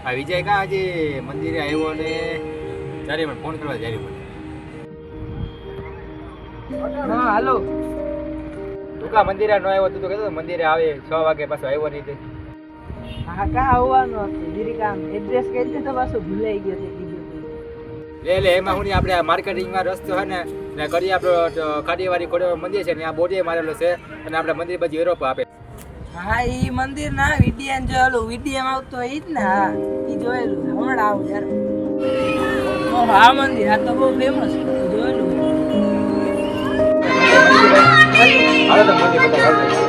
આ વિજય કા હજી મંદિરે આવ્યો ને ત્યારે મને ફોન કરવા જ્યારે મને હા હાલો. તું કા મંદિરે ન આવ્યો તું તો કહેતો મંદિરે આવે 6 વાગે પાછો આવ્યો નહીં તે. હા કા આવવાનું હતું જીરી કામ એડ્રેસ કહી દે તો પાછું ભૂલાઈ ગયો તે કીધું લે એમાં હું આપણે માર્કેટિંગમાં રસ્તો છે ને કરી આપણો ખાડીવાળી ખોડે મંદિર છે ને આ બોર્ડે મારેલો છે અને આપણે મંદિર બાજુ યુરોપ આપે. હા ઈ મંદિર ના વિડીયો જોયેલું વિડીયો આવતો ઈ જ ને હા ઈ જોયેલું હમણાં આવું યાર. હા મંદિર આ તો બહુ ફેમસ જોયેલું. હાલો તો મંદિર બધા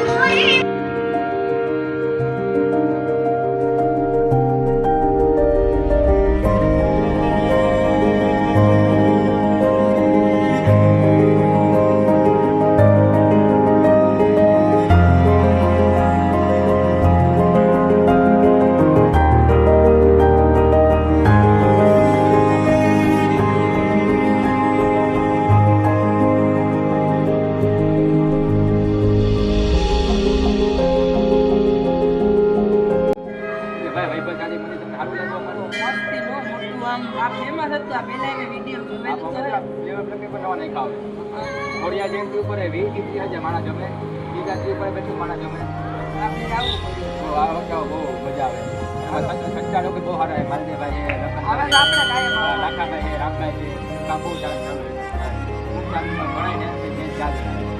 માણા જમે બીજા ઉપર બેઠું માણા જમે બહુ મજા આવે એમાં સંચારો બહુ સારા માલદેભાઈ લાખાભાઈ રામભાઈ કામ બહુ ચાલે ભણાઈને ચાલે.